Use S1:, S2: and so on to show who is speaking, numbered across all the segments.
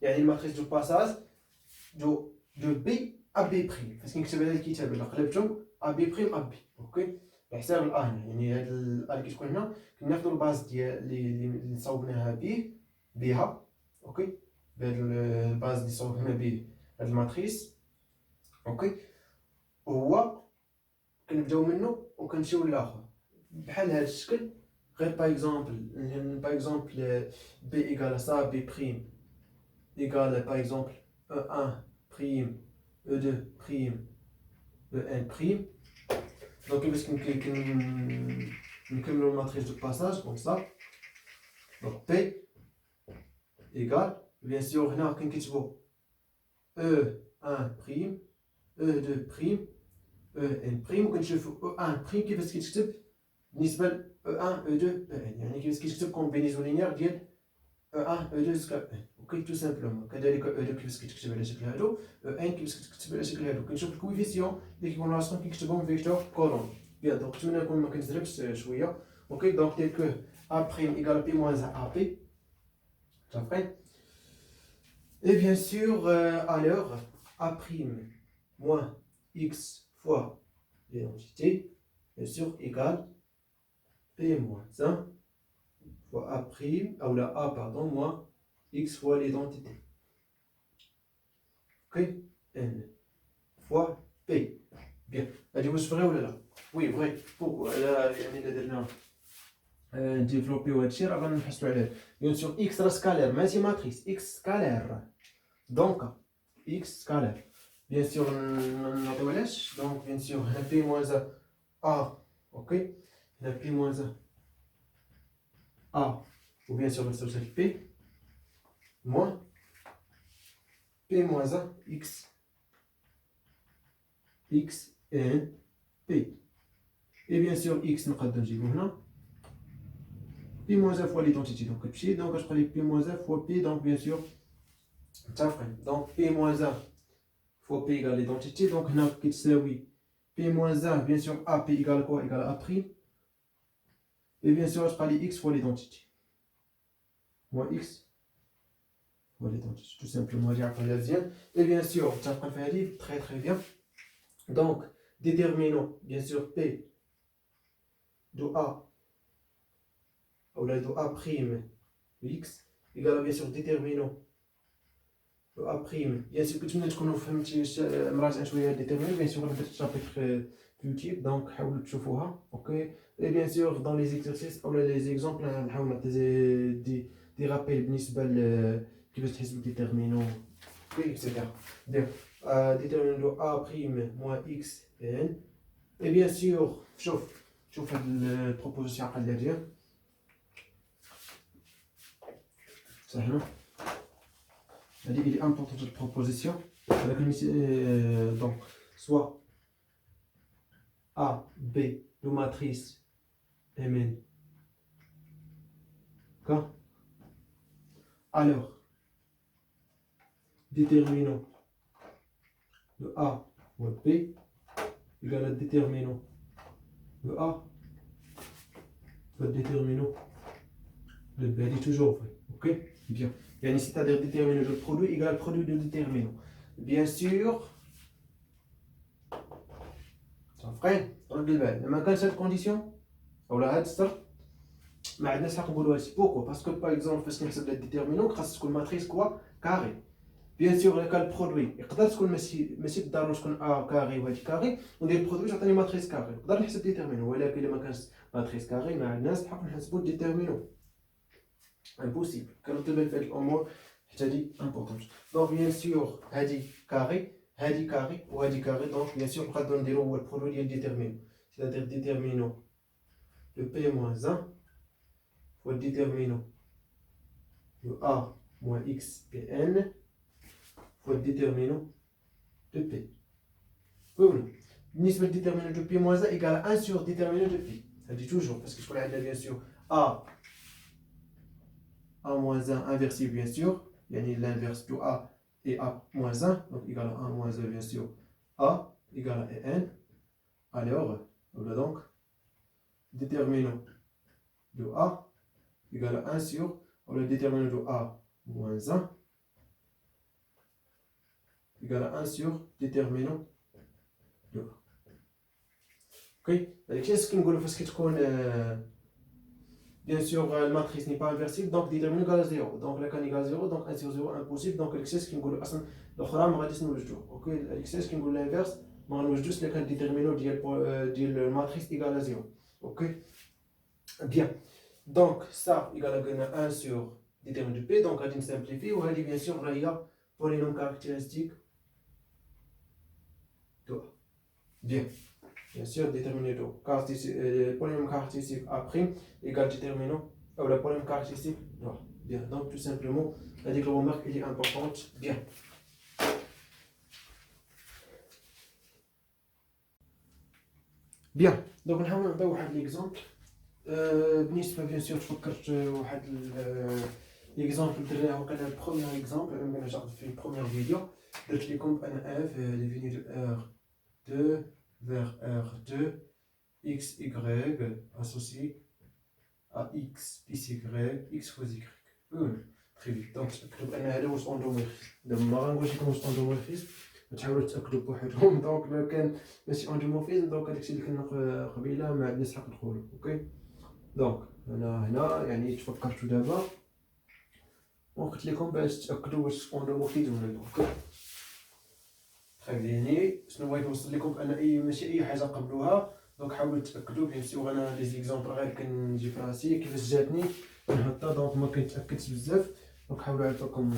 S1: يعني الماتريس دو باساج دو بي ا بي بريم فاش كنكتب هذا الكتاب الا قلبتو ا بي بريم ا بي اوكي بحساب الان يعني هاد الان كتكون هنا كناخدو الباز ديال اللي صوبناها بها اوكي بهاد الباز اللي صوبنا به هاد الماتريس اوكي وهو كنبداو منه وكنمشيو للاخر بحال هاد الشكل غير باغ اكزومبل بي ايكال سا بي بريم ايكال باغ اكزومبل E1 بريم E2 بريم E1 بريم دونك باش نكملو الماتريس دو باساج كوم سا دونك بي ايكال بيان سور هنا كنكتبو E1 بريم E2 بريم ان بريم وكنشوفو ان بريم كيفاش كيتكتب بالنسبه ل E1 E2 En يعني كيفاش كيتكتب كومبينيزون لينيير ديال E1 E2 جوسكا ان اوكي تو سامبلومون كذلك E2 كيفاش كيتكتب على شكل هادو En كيفاش كيتكتب على شكل هادو كنشوف الكويفيسيون اللي كيكون راسهم كيكتبهم فيكتور كولون بيان دونك نتمنى نكون ما كنزربش شويه اوكي دونك تيل كو ا بريم ايكال بي موان ا بي صافي et bien sûr alors a prime moins x fois l'identité bien sûr égale P moins 1 fois A prime, ou la A pardon, moins X fois l'identité. Ok N fois P. Bien. Allez, vous vrai ou là? Oui, vrai. Pourquoi là, il y a des développer ou être avant de faire bien sûr X scalaire, mais c'est matrice X scalaire. Donc, X scalaire. Bien sûr, donc bien sûr, P moins A. Ok P moins A, ou bien sûr, c'est P, moins P moins 1, X, N, P. Et bien sûr, X, nous avons dit P moins 1 fois l'identité. Donc, je prends P moins 1 fois P, donc bien sûr, ça fait. Donc, P moins 1 fois P égale l'identité. Donc, on a oui. P moins 1, bien sûr, AP égale quoi? Égale A prime. Et bien sûr, je prends X fois l'identité. Moins X. Tout simplement, et bien sûr, ça prend très très bien. Donc, déterminons bien sûr P de A ou là de A prime X égale bien sûr déterminons de A prime. Bien sûr que tu n'as pas فهمتي مراجعة شوية déterminant bien sûr بدات chapitre YouTube donc حاولوا تشوفوها اوكي et bien sûr dans les exercices ou les exemples نحاول نعطي دي رابيل بالنسبة كيفاش تحسبوا déterminant etc. Bien. Déterminant de A prime moins X et N. Et bien sûr, شوف هاد البروبوزيسيون عقل ديال سهلة هادي اللي امبورطونت البروبوزيسيون ولكن donc soit A B de matrice Mn d'accord alors déterminant de A moins B égale à déterminant de A fois déterminant de B est toujours vrai ok bien يعني c'est-à-dire déterminant de produit égale produit de déterminant bien sûr صافي رد البال لما كانش هاد الكونديسيون اولا هاد الشرط ما عندناش حق نقولوا هادشي بوكو باسكو باغ اكزومبل فاش كنحسب لي ديتيرمينون خاص تكون ماتريس كوا كاري بيان سور الا كان البرودوي يقدر تكون ماشي بالضروره تكون ا كاري وهادي كاري وندير البرودوي تعطيني ماتريس كاري نقدر نحسب ديتيرمينون ولكن الا ما كانش ماتريس كاري ما عندناش الحق نحسبوا ديتيرمينون امبوسيبل كنرد البال في هاد الامور حتى هادي امبورطونت دونك بيان سور هادي كاري هادي كاري وهادي كاري دونك بيان سور نقدروا نديرو هو البرودوي ديال ديتيرمينون c'est-à-dire déterminant de P moins 1 fois le déterminant de A moins X et N fois le déterminant de P. Oui ou non? Le déterminant de P moins 1 égale à 1 sur déterminant de P. Ça dit toujours, parce que je connais bien sûr A moins 1 inversé bien sûr. Il y a l'inverse de A et A moins 1, donc égale à 1 moins 1 bien sûr. A égale à N. Alors, voilà donc déterminant de A égale à 1 sur le déterminant de A moins 1 égale à 1 sur déterminant de A. Ok, qu'est-ce qu'on dit parce que bien sûr la matrice n'est pas inversible, donc déterminant égale à 0. Donc la can égale à 0, donc 1 sur 0 impossible. Donc qu'est-ce qu'on dit اصلا الاخرى ما غاديش نوجدوه. Ok, qu'est-ce qu'on dit l'inverse ما غنوجدوش الا كان déterminant ديال الماتريس égale à 0. Ok, bien. Donc ça égale à 1 sur déterminant de P, donc غادي نسامبليفي وهذه bien sûr راهي polynôme caractéristique de A. Bien. Bien sûr, déterminant polynôme caractéristique A' égale déterminant ou la polynôme caractéristique de A. Bien, donc tout simplement, la remarque est importante. Bien. Bien, donc نحاول نعطيو واحد ليكزامبل. بالنسبة bien sûr تفكرت واحد ليكزامبل درناه وكان البروميير اكزامبل انا جربت في البروميير فيديو درت لكم ان اف ديفيني دو ار 2 vers R2 xy associé à x plus y, x fois y. Très vite. Donc, تأكدوا بأن هذا واش اندومورفيزم. دابا ما غنقولش لكم واش اندومورفيزم، تحاولوا تأكدوا بوحدهم. دونك لو كان ماشي اندومورفيزم دونك هاداكشي اللي كنا قبيله ما عندناش حق ندخلو. اوكي، دونك هنا يعني تفكرتوا دابا وقلت لكم باش تأكدوا واش اندومورفيزم ولا لا. اوكي، يعني شنو بغيت نوصل لكم بان ماشي اي حاجه قبلوها. دونك حاولوا تاكدوا بيان سور. انا لي زيكزامبل غير كنجي في راسي كيفاش جاتني كنحطها، دونك ما كنتاكدش بزاف. دونك حاولوا عافاكم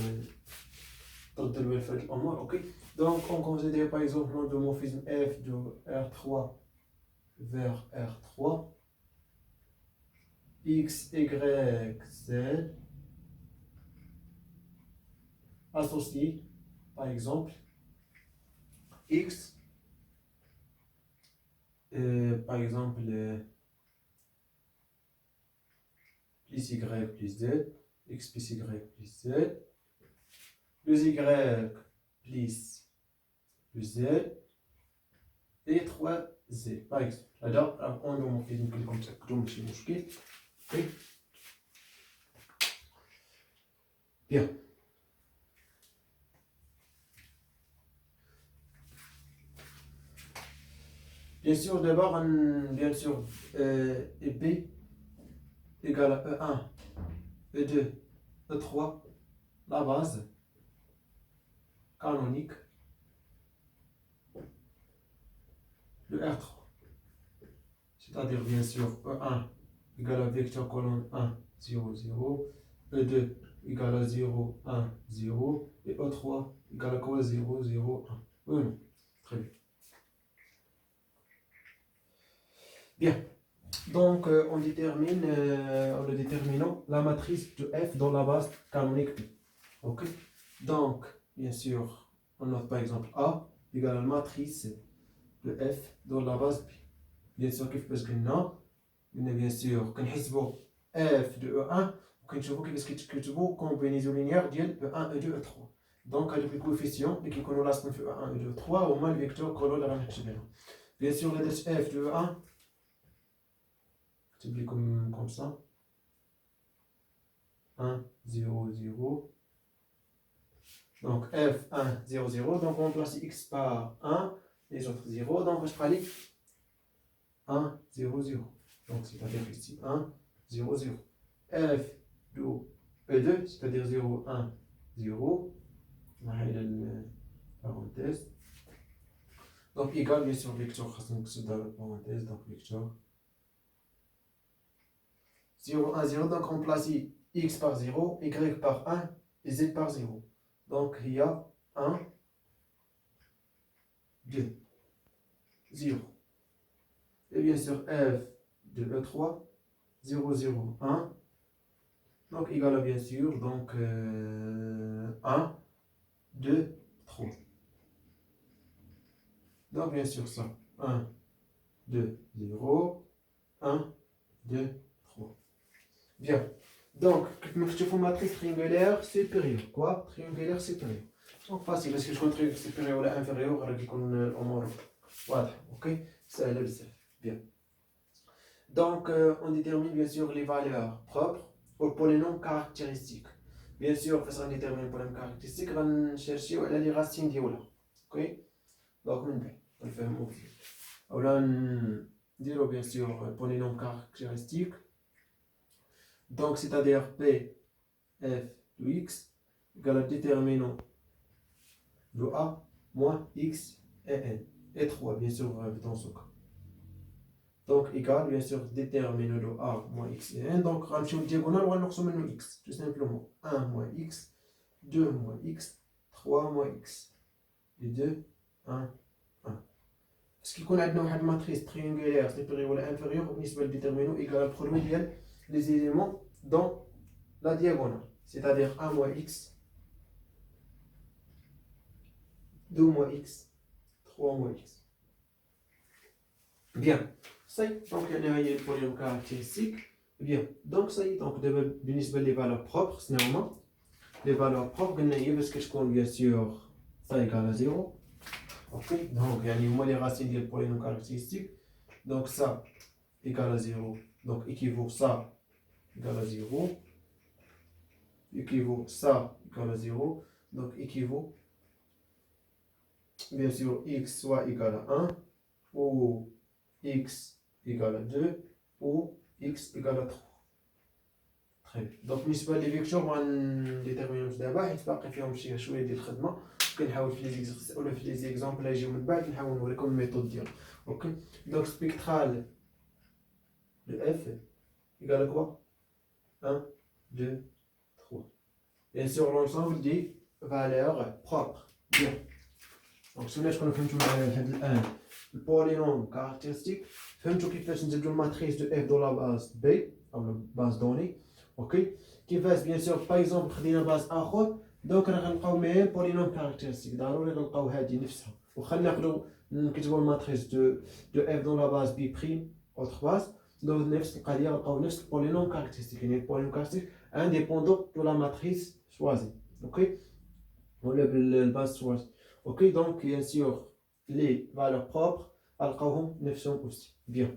S1: تردوا البال في هاد الامور. اوكي، دونك اون كونسيدير باغ اكزومبل l'endomorphisme f de R3 vers R3 x y z associé par exemple x par exemple plus y plus z, x plus y plus z, plus y plus z et 3z par exemple. هذا اندومورفيزم يمكن لكم تاكدوا ماشي مشكل. اوكي، بيان. Bien sûr, d'abord, bien sûr, B égale à E1, E2, E3, la base canonique de R3. C'est-à-dire, bien sûr, E1 égale à vecteur colonne 1, 0, 0, E2 égale à 0, 1, 0, et E3 égale à quoi? 0, 0, 1. Oui, non. Très bien. Bien, donc on détermine, en le déterminant, la matrice de F dans la base canonique P. Ok, donc bien sûr, on note par exemple A égale à la matrice de F dans la base P. Bien sûr, كيفاش قلنا bien sûr كنحسبوا F de E1 وكنشوفوا كيفاش كيتكتبوا combinaison linéaire ديال E1 E2 E3. donc هادوك الكوفيسيون اللي كيكونوا لاصقين في E1 E2 E3 هما الفيكتور كولون اللي غنكتب لهم. bien sûr لا درت F de E1 comme ça 1 0 0, donc f1 0 0, donc on remplace x par 1 les autres 0, donc je prends 1 0 0, donc c'est à dire ici 1 0 0, f de e2 c'est à dire 0 1 0, la parenthèse, donc égal bien sûr vecteur dans la parenthèse, donc vecteur 0 1 0, donc on remplace x par 0, y par 1 et z par 0. Donc il y a 1, 2, 0. Et bien sûr f de E3, 0, 0, 1. Donc égal à bien sûr donc 1, 2, 3. Donc bien sûr ça, 1, 2, 0, 1, 2, 3. Bien. Donc, je fais matrice triangulaire supérieure. Quoi? Triangulaire supérieure. Donc, facile. Est-ce que je compte triangulaire supérieur ou inférieur? Voilà. Ok? Ça là, bien. Donc, on détermine bien sûr les valeurs propres aux polynômes caractéristiques. Bien sûr, on détermine les polynômes caractéristiques, on va chercher les racines d'Iola. ok. Donc on fait un mot. On dire bien sûr polynôme caractéristique. Donc c'est-à-dire P f de x égale à déterminant de a moins x et n. Et 3 bien sûr dans ce cas. Donc égal bien sûr déterminant de a moins x et n. Donc on va diagonale on va nous x tout simplement 1 moins x, 2 moins x, 3 moins x. Et 2, 1, 1. Parce qu'il y a une matrice triangulaire supérieure ou inférieure, بالنسبة للديترمينو égale le produit des éléments dans la diagonale. C'est-à-dire 1 moins x, 2 moins x, 3 moins x. Bien. Ça y est, donc il y a les polynômes caractéristiques. Bien. Donc ça y est, donc بالنسبة les valeurs propres, c'est normal. Les valeurs propres, parce que je compte bien sûr ça égale à 0. Ok, donc il y a les racines des polynômes caractéristiques. Donc ça égale à 0. Donc équivaut ça égale à 0. Équivaut ça égale à 0. Donc équivaut bien sûr x soit égal à 1 ou x égale à 2 ou x égale à 3. Très bien. Donc بالنسبة لي فيكتور غنديتيرمينوش دابا حيت باقي فيهم شويه ديال الخدمه. كنحاول في لي زيكزارسيس ولا في لي زيكزامبل اللي يجيو من بعد نحاول نوريكم الميثود ديالو. اوكي donc spectral de f égale à quoi 1 2 3. Bien sûr l'ensemble des valeurs propres. Bien. Donc si je فهمتوا معايا لحد الان البولينوم كاركتيرستيك فهمتوا كيفاش نجبدوا الماتريس دو اف دو لا باز بي او لا باز دوني. اوكي كيفاش بيان سور باغ اكزومبل خدينا باز اخر دونك راه غنلقاو ميم بولينوم كاركتيرستيك ضروري غنلقاو هادي نفسها وخا ناخدو نكتبو الماتريس دو اف دون لا باز بي بريم اوتر باز دونك نفس القضيه غنلقاو نفس البولينوم كاركتيرستيك يعني البولينوم كاركتيرستيك انديبوندون دو لا ماتريس شوازي. اوكي ولا بالباز شوازي. اوكي دونك بيان سور les valeurs propres غنلقاوهم نفسهم aussi. Bien.